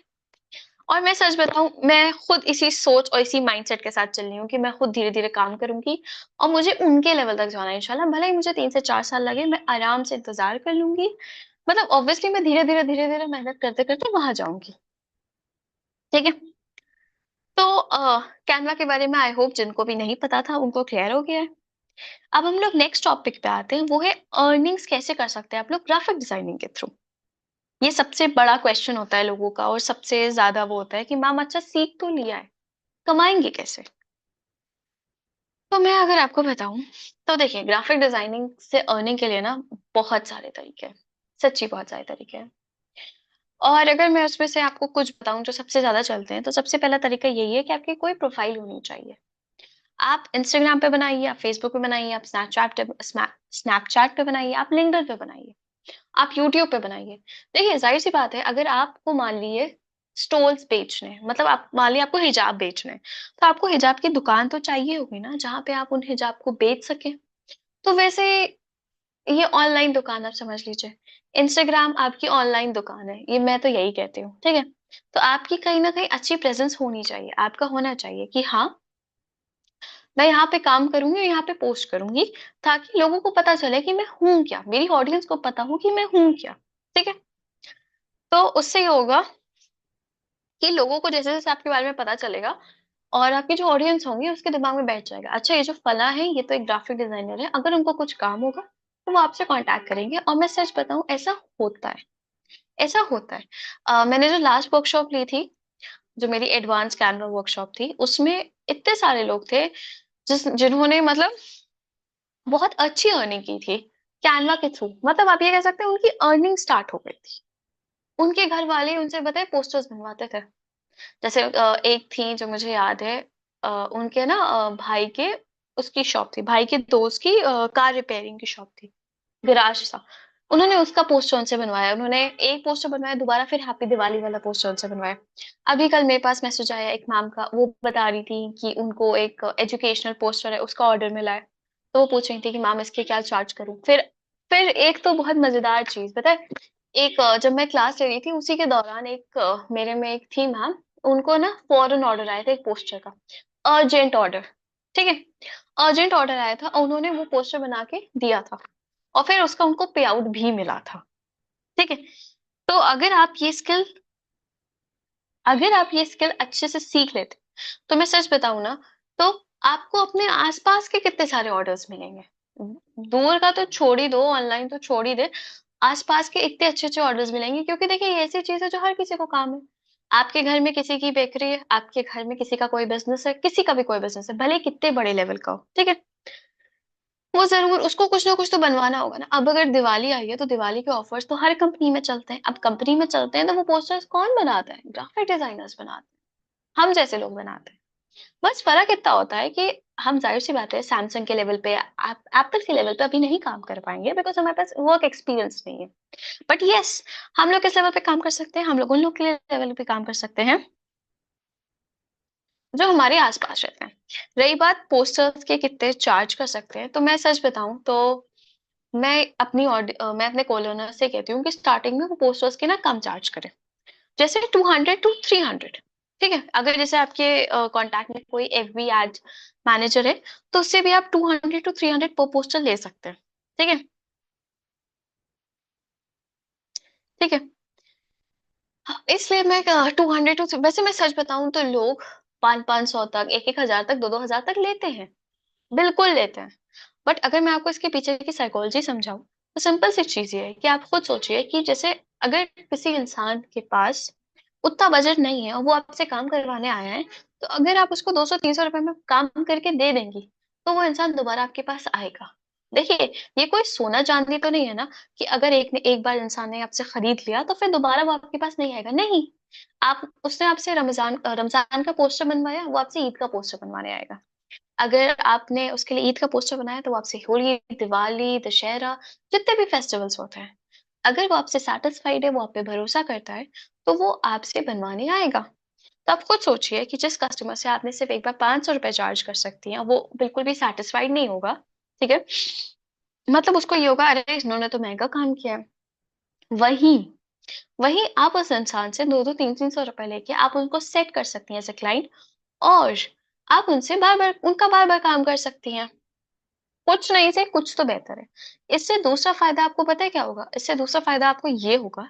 और मैं सच बताऊं, मैं खुद इसी सोच और इसी माइंडसेट के साथ चल रही हूँ कि मैं खुद धीरे धीरे काम करूंगी, और मुझे उनके लेवल तक जाना है इंशाल्लाह। भले ही मुझे 3 से 4 साल लगे, मैं आराम से इंतजार कर लूंगी। मतलब ऑब्वियसली मैं धीरे धीरे मेहनत करते करते वहां जाऊंगी। ठीक है। तो कैनवा के बारे में आई होप जिनको भी नहीं पता था उनको क्लियर हो गया है। अब हम लोग नेक्स्ट टॉपिक पे आते हैं, वो है अर्निंग्स कैसे कर सकते हैं आप लोग ग्राफिक डिजाइनिंग के थ्रू। ये सबसे बड़ा क्वेश्चन होता है लोगों का, और सबसे ज्यादा वो होता है कि मैम अच्छा सीख तो लिया है, कमाएंगे कैसे? तो मैं अगर आपको बताऊं, तो देखिए ग्राफिक डिजाइनिंग से अर्निंग के लिए ना बहुत सारे तरीके हैं, सच्ची बहुत सारे तरीके हैं। और अगर मैं उसमें से आपको कुछ बताऊं जो सबसे ज्यादा चलते हैं, तो सबसे पहला तरीका यही है कि आपकी कोई प्रोफाइल होनी चाहिए। आप इंस्टाग्राम पे बनाइए, आप फेसबुक पे बनाइए, आप स्नैपचैट पे बनाइए, आप लिंक्डइन पे बनाइए, आप यूट्यूब पे बनाइए। देखिए जाहिर सी बात है, अगर आपको मान लीजिए स्टोल्स बेचने हैं, मतलब आप मान लीजिए आपको हिजाब बेचने हैं, तो आपको हिजाब की दुकान तो चाहिए होगी ना, जहाँ पे आप उन हिजाब को बेच सके। तो वैसे ये ऑनलाइन दुकान आप समझ लीजिए, इंस्टाग्राम आपकी ऑनलाइन दुकान है, ये मैं तो यही कहती हूँ। ठीक है। तो आपकी कहीं ना कहीं अच्छी प्रेजेंस होनी चाहिए, आपका होना चाहिए कि हाँ मैं यहाँ पे काम करूंगी और यहाँ पे पोस्ट करूंगी, ताकि लोगों को पता चले कि मैं हूं क्या, मेरी ऑडियंस को पता हो कि मैं हूं क्या। ठीक है। तो उससे ये होगा कि लोगों को जैसे जैसे आपके बारे में पता चलेगा, और आपकी जो ऑडियंस होंगी उसके दिमाग में बैठ जाएगा, अच्छा ये जो फला है ये तो एक ग्राफिक डिजाइनर है, अगर उनको कुछ काम होगा तो वो आपसे कांटेक्ट करेंगे। और मैं सच बताऊं, ऐसा होता है, ऐसा होता है। मैंने जो लास्ट वर्कशॉप ली थी, जो मेरी एडवांस कैनवा वर्कशॉप थी, उसमें इतने सारे लोग थे जिन्होंने मतलब बहुत अच्छी अर्निंग की थी कैनवा के थ्रू। मतलब आप ये कह सकते हैं उनकी अर्निंग स्टार्ट हो गई थी। उनके घर वाले उनसे बताए पोस्टर्स बनवाते थे। जैसे एक थी जो मुझे याद है, उनके ना भाई के उसकी शॉप थी, भाई के दोस्त की कार रिपेयरिंग की शॉप थी, गैराज था। उन्होंने उसका पोस्टर उनसे बनवाया, उन्होंने एक पोस्टर बनवाया, दोबारा फिर हैप्पी दिवाली वाला पोस्टर उनसे बनवाया। अभी कल मेरे पास मैसेज आया एक मैम का, वो बता रही थी कि उनको एक एजुकेशनल पोस्टर है उसका ऑर्डर मिला है। तो वो पूछ रही थी कि मैम इसके क्या चार्ज करूं। फिर एक तो बहुत मजेदार चीज पता है, एक जब मैं क्लास ले रही थी उसी के दौरान एक मेरे में एक थी मैम, उनको ना फॉरन ऑर्डर आया था एक पोस्टर का, अर्जेंट ऑर्डर। ठीक है। अर्जेंट ऑर्डर आया था और उन्होंने वो पोस्टर बना के दिया था, और फिर उसका उनको पे आउट भी मिला था। ठीक है। तो अगर आप ये स्किल अच्छे से सीख लेते, तो मैं सच बताऊं ना, तो आपको अपने आसपास के कितने सारे ऑर्डर्स मिलेंगे। दूर का तो छोड़ ही दो, ऑनलाइन तो छोड़ ही दे, आसपास के इतने अच्छे अच्छे ऑर्डर्स मिलेंगे, क्योंकि देखिए ये ऐसी चीज है जो हर किसी को काम है। आपके घर में किसी की बेकरी है, आपके घर में किसी का कोई बिजनेस है, किसी का भी कोई बिजनेस है, भले ही कितने बड़े लेवल का हो। ठीक है। वो जरूर उसको कुछ ना कुछ तो बनवाना होगा ना। अब अगर दिवाली आई है तो दिवाली के ऑफर्स तो हर कंपनी में चलते हैं, अब कंपनी में चलते हैं तो वो पोस्टर्स कौन बनाता है? ग्राफिक डिजाइनर्स बनाते हैं, हम जैसे लोग बनाते हैं। बस फर्क इतना होता है कि हम जाहिर सी बात है सैमसंग के लेवल पे, एप्पल के लेवल पे अभी नहीं काम कर पाएंगे, बिकॉज हमारे पास वर्क एक्सपीरियंस नहीं है। बट यस, हम लोग किस लेवल पे काम कर सकते हैं? हम लोग उन लोग के लेवल पे काम कर सकते हैं जो हमारे आसपास रहते हैं। रही बात पोस्टर्स के कितने चार्ज कर सकते हैं, तो मैं सच बताऊं तो मैं अपने कोलोनर से कहती हूँ कि स्टार्टिंग में वो पोस्टर्स के ना कम चार्ज करें, जैसे 200 to 300। ठीक है। अगर जैसे आपके कांटेक्ट में कोई एफबी एड मैनेजर है, तो उससे भी आप 200 to 300 पर पोस्टर ले सकते हैं। ठीक है। ठीक है। हाँ, इसलिए मैं 200 टू, वैसे मैं सच बताऊं तो लोग 500 500 तक, 1 1 हजार तक, 2 2 हजार तक लेते हैं, बिल्कुल लेते हैं। बट अगर मैं आपको इसके पीछे की साइकोलॉजी समझाऊं, तो सिंपल सी चीज ये है कि आप खुद सोचिए कि जैसे अगर किसी इंसान के पास उतना बजट नहीं है और वो आपसे काम करवाने आया है, तो अगर आप उसको 200 300 रुपए में काम करके दे देंगी, तो वो इंसान दोबारा आपके पास आएगा। देखिए, ये कोई सोना चांदी तो नहीं है ना कि अगर एक बार इंसान ने आपसे खरीद लिया तो फिर दोबारा वो आपके पास नहीं आएगा, नहीं। आप उसने आपसे रमजान का पोस्टर बनवाया, वो आपसे ईद का पोस्टर बनवाने आएगा। अगर आपने उसके लिए ईद का पोस्टर बनाया तो वो आपसे होली, दिवाली, दशहरा, जितने भी फेस्टिवल्स होते हैं, अगर वो आपसे सेटिस्फाइड है, वो आप पे भरोसा करता है, तो वो आपसे बनवाने आएगा। तो आप खुद सोचिए कि जिस कस्टमर से आपने सिर्फ एक बार 500 रुपए चार्ज कर सकती हैं, वो बिल्कुल भी सेटिस्फाइड नहीं होगा। ठीक है, मतलब उसको ये होगा, अरे इन्होंने तो महंगा काम किया है। वही वही आप उस इंसान से 200 300 300 रुपए लेके आप उनको सेट कर सकती हैं एज ए क्लाइंट, और आप उनसे बार बार काम कर सकती हैं। कुछ नहीं से कुछ तो बेहतर है। इससे दूसरा फायदा आपको पता है क्या होगा? इससे दूसरा फायदा आपको ये होगा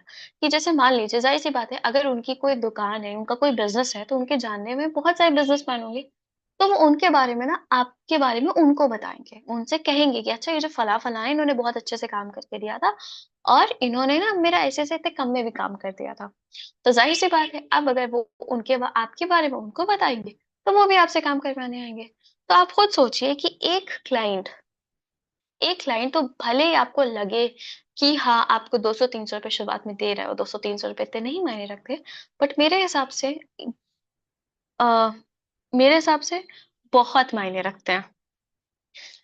कि जैसे मान लीजिए, जाहिर सी बात है, अगर उनकी कोई दुकान है, उनका कोई बिजनेस है, तो उनके जानने में बहुत सारे बिजनेसमैन होंगे। तो वो उनके बारे में ना आपके बारे में उनको बताएंगे, उनसे कहेंगे कि अच्छा, ये जो फला फला है, इन्होंने बहुत अच्छे से काम करके दिया था, और इन्होंने ना मेरा ऐसे ऐसे इतने कम में भी काम कर दिया था। तो जाहिर सी बात है, अब अगर वो आपके बारे में उनको बताएंगे, तो वो भी आपसे काम करवाने आएंगे। तो आप खुद सोचिए कि एक क्लाइंट तो भले ही आपको लगे कि हाँ, आपको 200 300 रुपए शुरुआत में दे रहा है, 200 300 रुपए इतने नहीं मायने रखते, बट आ, मेरे हिसाब से बहुत मायने रखते हैं।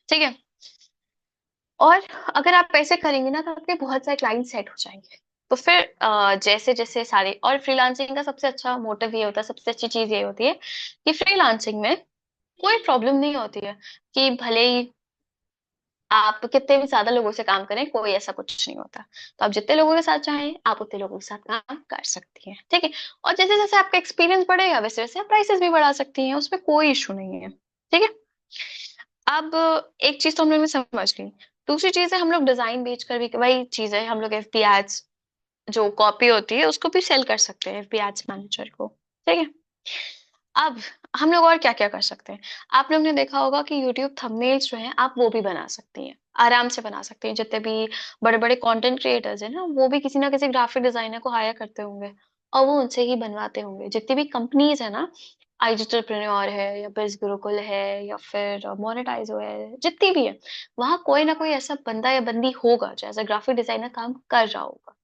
ठीक है, और अगर आप पैसे करेंगे ना, तो आपके बहुत सारे क्लाइंट सेट हो जाएंगे। तो फिर जैसे जैसे सारे, और फ्रीलांसिंग का सबसे अच्छा मोटिव ये होता है, सबसे अच्छी चीज ये होती है कि फ्रीलांसिंग में कोई प्रॉब्लम नहीं होती है कि भले ही आप कितने भी ज्यादा लोगों से काम करें, कोई ऐसा कुछ नहीं होता। तो आप जितने लोगों के साथ चाहें, आप उतने लोगों के साथ काम कर सकती हैं। ठीक है, और जैसे जैसे आपका एक्सपीरियंस बढ़ेगा, वैसे वैसे आप प्राइसेस भी बढ़ा सकती हैं, उसमें कोई इशू नहीं है। ठीक है, अब एक चीज तो हम लोग ने समझ ली। दूसरी चीज है, हम लोग डिजाइन बेच कर भी, वही चीज है, हम लोग एफबी एड्स जो कॉपी होती है उसको भी सेल कर सकते हैं, एफबी एड्स मैनेजर को। ठीक है, अब हम लोग और क्या क्या कर सकते हैं? आप लोग ने देखा होगा कि यूट्यूब थंबनेल्स जो हैं, आप वो भी बना सकती हैं, आराम से बना सकती हैं। जितने भी बड़े बड़े कंटेंट क्रिएटर्स हैं ना, वो भी किसी ना किसी ग्राफिक डिजाइनर को हायर करते होंगे, और वो उनसे ही बनवाते होंगे। जितनी भी कंपनीज है ना, आईजिटरप्रेन्योर है, या बिज गुरुकुल है, या फिर मोनेटाइजो है, जितनी भी है, वहां कोई ना कोई ऐसा बंदा या बंदी होगा जो एज अ ग्राफिक डिजाइनर काम कर रहा होगा।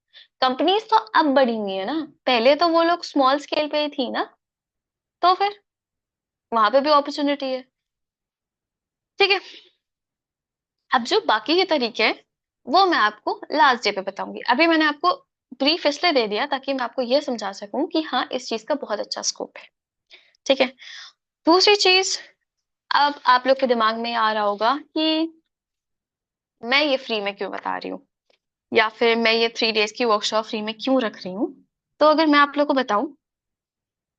कंपनीज तो अब बड़ी हुई है ना, पहले तो वो लोग स्मॉल स्केल पे ही थी ना, तो फिर वहां पे भी अपॉर्चुनिटी है। ठीक है, अब जो बाकी के तरीके हैं, वो मैं आपको लास्ट डे पे बताऊंगी। अभी मैंने आपको ब्रीफ इसलिए दे दिया ताकि मैं आपको ये समझा सकूं कि हाँ, इस चीज का बहुत अच्छा स्कोप है। ठीक है, दूसरी चीज, अब आप लोग के दिमाग में आ रहा होगा कि मैं ये फ्री में क्यों बता रही हूँ, या फिर मैं ये 3 डेज की वर्कशॉप फ्री में क्यों रख रही हूँ। तो अगर मैं आप लोग को बताऊं,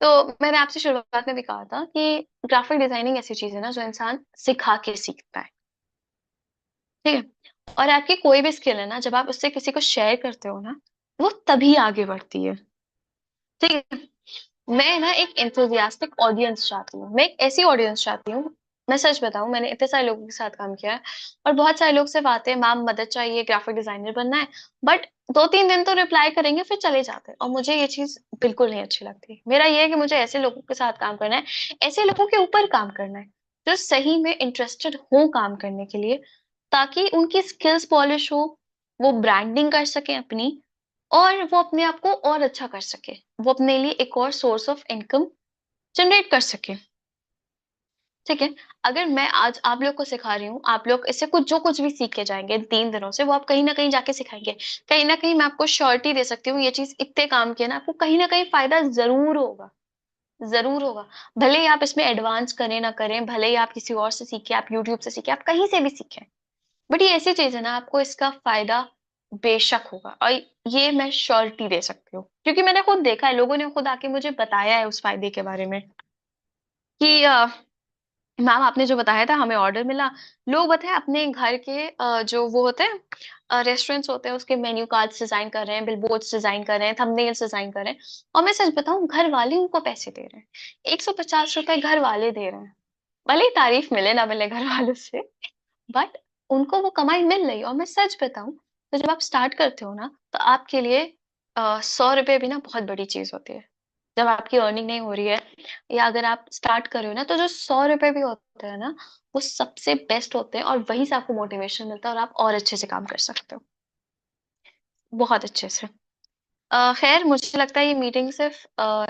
तो मैंने आपसे शुरुआत में भी कहा था कि ग्राफिक डिजाइनिंग ऐसी चीज है ना, जो इंसान सिखा के सीखता है। ठीक है, और आपकी कोई भी स्किल है ना, जब आप उससे किसी को शेयर करते हो ना, वो तभी आगे बढ़ती है। ठीक है, मैं ना एक एंथुजियास्टिक ऑडियंस चाहती हूँ, मैं एक ऐसी ऑडियंस चाहती हूँ। मैं सच बताऊं, मैंने इतने सारे लोगों के साथ काम किया है, और बहुत सारे लोग सिर्फ आते हैं, मैम मदद चाहिए, ग्राफिक डिजाइनर बनना है, बट 2 3 दिन तो रिप्लाई करेंगे, फिर चले जाते हैं, और मुझे ये चीज बिल्कुल नहीं अच्छी लगती। मेरा ये है कि मुझे ऐसे लोगों के साथ काम करना है, ऐसे लोगों के ऊपर काम करना है, जो सही में इंटरेस्टेड हो काम करने के लिए, ताकि उनकी स्किल्स पॉलिश हो, वो ब्रांडिंग कर सके अपनी, और वो अपने आप को और अच्छा कर सके, वो अपने लिए एक और सोर्स ऑफ इनकम जनरेट कर सके। ठीक है, अगर मैं आज आप लोग को सिखा रही हूँ, आप लोग इससे कुछ जो कुछ भी सीख के जाएंगे इन 3 दिनों से, वो आप कहीं ना कहीं जाके सिखाएंगे। कहीं ना कहीं मैं आपको श्योरिटी दे सकती हूँ, ये चीज इतने काम किया ना, आपको कहीं ना कहीं फायदा जरूर होगा, जरूर होगा। भले ही आप इसमें एडवांस करें ना करें, भले ही आप किसी और से सीखे, आप यूट्यूब से सीखे, आप कहीं से भी सीखें, बट ये ऐसी चीज है ना, आपको इसका फायदा बेशक होगा, और ये मैं श्योरिटी दे सकती हूँ, क्योंकि मैंने खुद देखा है, लोगों ने खुद आके मुझे बताया है उस फायदे के बारे में कि मैम आपने जो बताया था, हमें ऑर्डर मिला। लोग बताए अपने घर के जो वो होते हैं रेस्टोरेंट्स होते हैं, उसके मेन्यू कार्ड्स डिजाइन कर रहे हैं, बिलबोर्ड्स डिजाइन कर रहे हैं, थंबनेल्स डिजाइन कर रहे हैं, और मैं सच बताऊं, घर वाले उनको पैसे दे रहे हैं, 150 रुपए घर वाले दे रहे हैं। भले ही तारीफ मिले ना मिले घर वालों से, बट उनको वो कमाई मिल रही है। और मैं सच बताऊं, तो जब आप स्टार्ट करते हो ना, तो आपके लिए 100 रुपए भी ना बहुत बड़ी चीज होती है। जब आपकी अर्निंग नहीं हो रही है, या अगर आप स्टार्ट कर रहे हो ना, तो जो 100 रुपए भी होते हैं ना, वो सबसे बेस्ट होते हैं, और वहीं से आपको मोटिवेशन मिलता है और आप और अच्छे से काम कर सकते हो, बहुत अच्छे से। खैर मुझे लगता है ये मीटिंग सिर्फ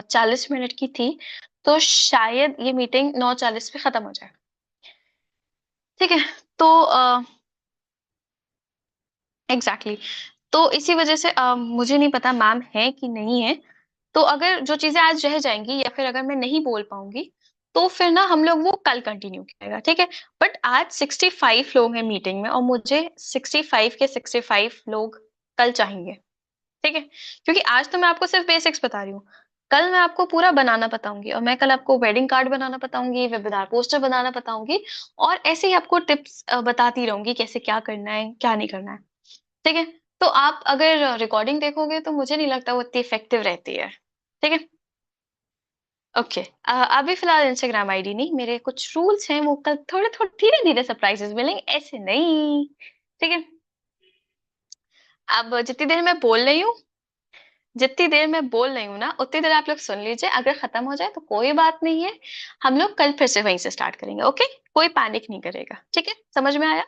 40 मिनट की थी, तो शायद ये मीटिंग 9:40 पे खत्म हो जाए। ठीक है। तो एग्जैक्टली तो इसी वजह से मुझे नहीं पता मैम है कि नहीं है। तो अगर जो चीजें आज रह जाएंगी या फिर अगर मैं नहीं बोल पाऊंगी, तो फिर ना हम लोग वो कल कंटिन्यू करेगा, ठीक है। बट आज 65 लोग हैं मीटिंग में, और मुझे 65 के 65 लोग कल चाहिए, ठीक है। क्योंकि आज तो मैं आपको सिर्फ बेसिक्स बता रही हूँ, कल मैं आपको पूरा बनाना बताऊंगी, और मैं कल आपको वेडिंग कार्ड बनाना बताऊंगी, वेबिनार पोस्टर बनाना बताऊंगी, और ऐसे ही आपको टिप्स बताती रहूंगी कैसे क्या करना है क्या नहीं करना है, ठीक है। तो आप अगर रिकॉर्डिंग देखोगे तो मुझे नहीं लगता वो इतनी इफेक्टिव रहती है, ठीक है। ओके। अभी फिलहाल इंस्टाग्राम आईडी नहीं, मेरे कुछ रूल्स हैं, वो कल थोड़े थोड़े धीरे धीरे सरप्राइजेस मिलेंगे, ऐसे नहीं, ठीक है। अब जितनी देर मैं बोल रही हूँ ना उतनी देर आप लोग सुन लीजिए, अगर खत्म हो जाए तो कोई बात नहीं है, हम लोग कल फिर से वहीं से स्टार्ट करेंगे, ओके। कोई पैनिक नहीं करेगा, ठीक है, समझ में आया?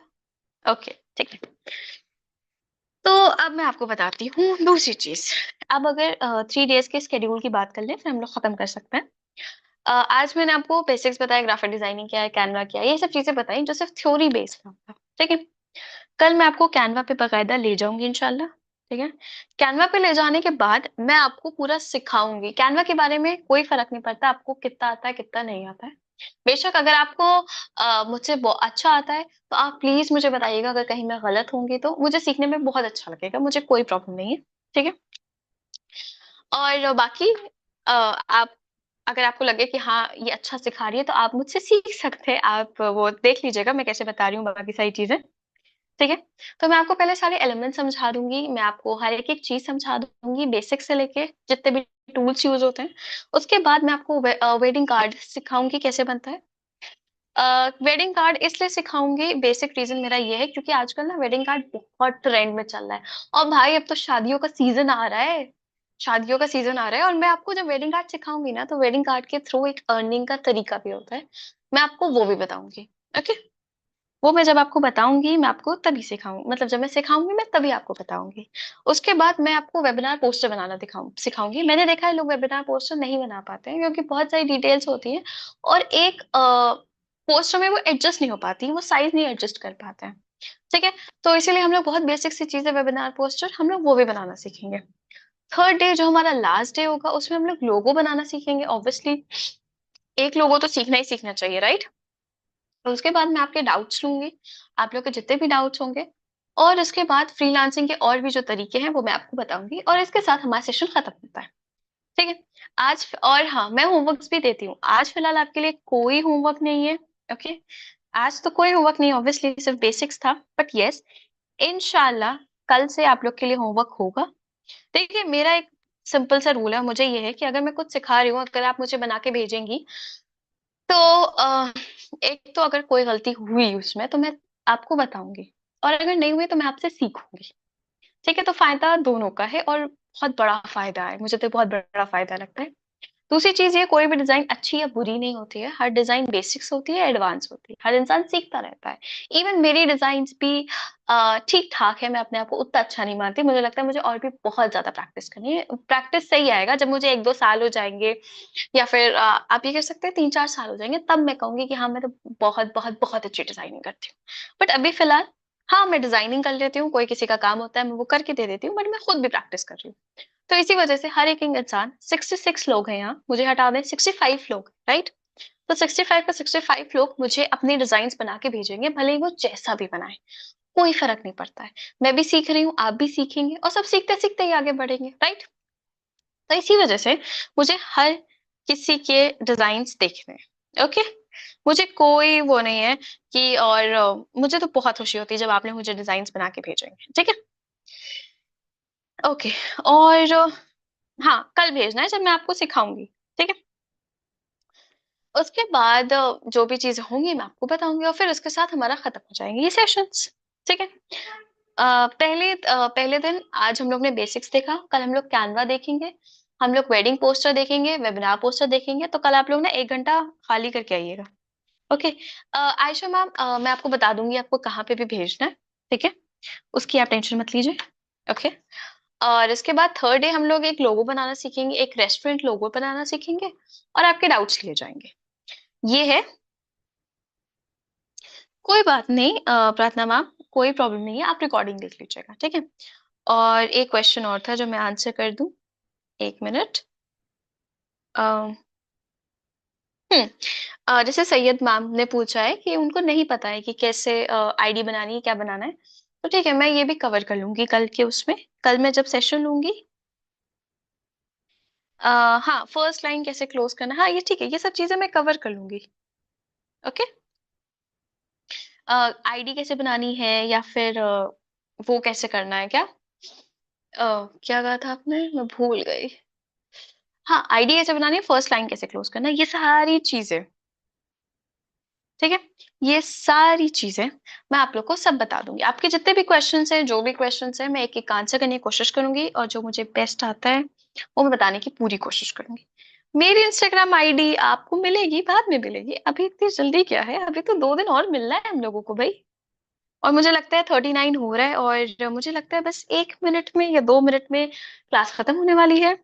ओके ठीक है। तो अब मैं आपको बताती हूँ दूसरी चीज। अब अगर 3 डेज के स्केड्यूल की बात कर लें फिर हम लोग खत्म कर सकते हैं। आज मैंने आपको बेसिक्स बताया, ग्राफिक डिजाइनिंग क्या है, कैनवा क्या है, ये सब चीजें बताई जो सिर्फ थ्योरी बेस्ड था, ठीक है। कल मैं आपको कैनवा पे बकायदा ले जाऊंगी इंशाल्लाह, ठीक है। कैनवा पे ले जाने के बाद मैं आपको पूरा सिखाऊंगी, कैनवा के बारे में कोई फर्क नहीं पड़ता आपको कितना आता है कितना नहीं आता है। बेशक अगर आपको मुझसे अच्छा आता है तो आप प्लीज मुझे बताइएगा, अगर कहीं मैं गलत होंगी तो मुझे सीखने में बहुत अच्छा लगेगा, मुझे कोई प्रॉब्लम नहीं है, ठीक है। और बाकी आप, अगर आपको लगे कि हाँ ये अच्छा सिखा रही है तो आप मुझसे सीख सकते हैं, आप वो देख लीजिएगा मैं कैसे बता रही हूँ बाकी सारी चीजें, ठीक है। तो मैं आपको पहले सारे एलिमेंट समझा दूंगी, मैं आपको हर एक एक चीज समझा दूंगी, बेसिक से लेके जितने भी टूल्स यूज होते हैं। उसके बाद मैं आपको वेडिंग कार्ड सिखाऊंगी कैसे बनता है। वेडिंग कार्ड इसलिए सिखाऊंगी, बेसिक रीजन मेरा ये है क्योंकि आजकल ना वेडिंग कार्ड बहुत ट्रेंड में चल रहा है, और भाई अब तो शादियों का सीजन आ रहा है, शादियों का सीजन आ रहा है, और मैं आपको जब वेडिंग कार्ड सिखाऊंगी ना तो वेडिंग कार्ड के थ्रू एक अर्निंग का तरीका भी होता है, मैं आपको वो भी बताऊंगी, ओके। वो मैं जब आपको बताऊंगी मैं आपको तभी सिखाऊंगी, मतलब जब मैं सिखाऊंगी मैं तभी आपको बताऊंगी। उसके बाद मैं आपको वेबिनार पोस्टर बनाना दिखाऊं सिखाऊंगी। मैंने देखा है लोग वेबिनार पोस्टर नहीं बना पाते हैं क्योंकि बहुत सारी डिटेल्स होती है, और एक पोस्टर में वो एडजस्ट नहीं हो पाती, वो साइज नहीं एडजस्ट कर पाते हैं, ठीक है। तो इसीलिए हम लोग बहुत बेसिक सी चीजें वेबिनार पोस्टर हम लोग वो भी बनाना सीखेंगे। थर्ड डे जो हमारा लास्ट डे होगा उसमें हम लोग लोगो बनाना सीखेंगे, ऑब्वियसली एक लोगो तो सीखना ही सीखना चाहिए, राइट। और उसके बाद मैं आपके डाउट्स लूंगी, आप लोग के जितने भी डाउट्स होंगे, और इसके बाद फ्रीलांसिंग के और भी जो तरीके हैं वो मैं आपको बताऊंगी, और इसके साथ हमारा सेशन खत्म होता है, ठीक है। आज और हाँ मैं होमवर्क्स भी देती हूँ, आज फिलहाल आपके लिए कोई होमवर्क नहीं है, ओके। आज तो कोई होमवर्क नहीं, ऑब्वियसली सिर्फ बेसिक्स था, बट यस इनशाला कल से आप लोग के लिए होमवर्क होगा। देखिए मेरा एक सिंपल सा रूल है, मुझे ये है कि अगर मैं कुछ सिखा रही हूँ अगर आप मुझे बना के भेजेंगी तो एक तो अगर कोई गलती हुई उसमें तो मैं आपको बताऊंगी, और अगर नहीं हुई तो मैं आपसे सीखूंगी, ठीक है। तो फायदा दोनों का है, और बहुत बड़ा फायदा है, मुझे तो बहुत बड़ा फायदा लगता है। दूसरी चीज ये, कोई भी डिजाइन अच्छी या बुरी नहीं होती है, हर डिजाइन बेसिक्स होती है, एडवांस होती है, हर इंसान सीखता रहता है। इवन मेरी डिजाइन्स भी ठीक ठाक है, मैं अपने आप को उतना अच्छा नहीं मानती, मुझे लगता है मुझे और भी बहुत ज्यादा प्रैक्टिस करनी है। प्रैक्टिस सही आएगा जब मुझे 1-2 साल हो जाएंगे, या फिर आप ये कह सकते हैं 3-4 साल हो जाएंगे, तब मैं कहूंगी कि हाँ मैं तो बहुत बहुत बहुत अच्छी डिजाइनिंग करती हूँ। बट अभी फिलहाल हाँ मैं डिजाइनिंग कर लेती हूँ, कोई किसी का काम होता है मैं वो करके दे देती हूँ, बट मैं खुद भी प्रैक्टिस कर रही हूँ। तो इसी वजह से हर एक इंसान, 66 लोग हैं यहाँ, मुझे हटा दें 65 लोग, राइट। तो 65 का 65 लोग मुझे अपनी डिजाइन बना के भेजेंगे, भले ही वो जैसा भी बनाए, कोई फर्क नहीं पड़ता है। मैं भी सीख रही हूँ, आप भी सीखेंगे, और सब सीखते सीखते ही आगे बढ़ेंगे, राइट। तो इसी वजह से मुझे हर किसी के डिजाइन्स देखने हैं, ओके। मुझे कोई वो नहीं है कि, और मुझे तो बहुत खुशी होती है जब आपने मुझे डिजाइन्स बना के भेजेंगे, ठीक है। ओके। और हाँ कल भेजना है जब मैं आपको सिखाऊंगी, ठीक है। उसके बाद जो भी चीजें होंगी मैं आपको बताऊंगी, और फिर उसके साथ हमारा खत्म हो जाएंगे ये सेशंस, ठीक है। पहले दिन आज हम लोग ने बेसिक्स देखा, कल हम लोग कैनवा देखेंगे, हम लोग वेडिंग पोस्टर देखेंगे, वेबिनार पोस्टर देखेंगे, तो कल आप लोग ना 1 घंटा खाली करके आइएगा, ओके। आयशा मैम, मैं आपको बता दूंगी आपको कहाँ पे भी भेजना है, ठीक है? उसकी आप टेंशन मत लीजिए। ओके। और इसके बाद थर्ड डे हम लोग एक लोगो बनाना सीखेंगे, एक रेस्टोरेंट लोगो बनाना सीखेंगे, और आपके डाउट्स लिए जाएंगे। ये है। कोई बात नहीं प्रार्थना मैम, कोई प्रॉब्लम नहीं है, आप रिकॉर्डिंग देख लीजिएगा, ठीक है? और एक क्वेश्चन और था जो मैं आंसर कर दूं। एक मिनट। हम्म। जैसे सैयद मैम ने पूछा है कि उनको नहीं पता है कि कैसे आईडी बनानी है, क्या बनाना है। तो ठीक है, मैं ये भी कवर कर लूंगी कल के उसमें। कल मैं जब सेशन लूंगी। हाँ, फर्स्ट लाइन कैसे क्लोज करना है, हाँ ये ठीक है, ये सब चीजें मैं कवर कर लूंगी। ओके। आईडी कैसे बनानी है, या फिर वो कैसे करना है क्या? क्या कहा था आपने, मैं भूल गई। हाँ, आईडी कैसे बनानी है, फर्स्ट लाइन कैसे क्लोज करना है, ये सारी चीजें। ठीक है। ये सारी चीजें मैं आप लोग को सब बता दूंगी। आपके जितने भी क्वेश्चंस हैं, जो भी क्वेश्चंस हैं, मैं एक एक आंसर करने की कोशिश करूंगी, और जो मुझे बेस्ट आता है वो मैं बताने की पूरी कोशिश करूंगी। मेरी इंस्टाग्राम आईडी आपको मिलेगी, बाद में मिलेगी, अभी इतनी जल्दी क्या है, अभी तो 2 दिन और मिलना है हम लोगों को भाई। और मुझे लगता है 39 हो रहा है, और मुझे लगता है बस 1 मिनट में या 2 मिनट में क्लास खत्म होने वाली है।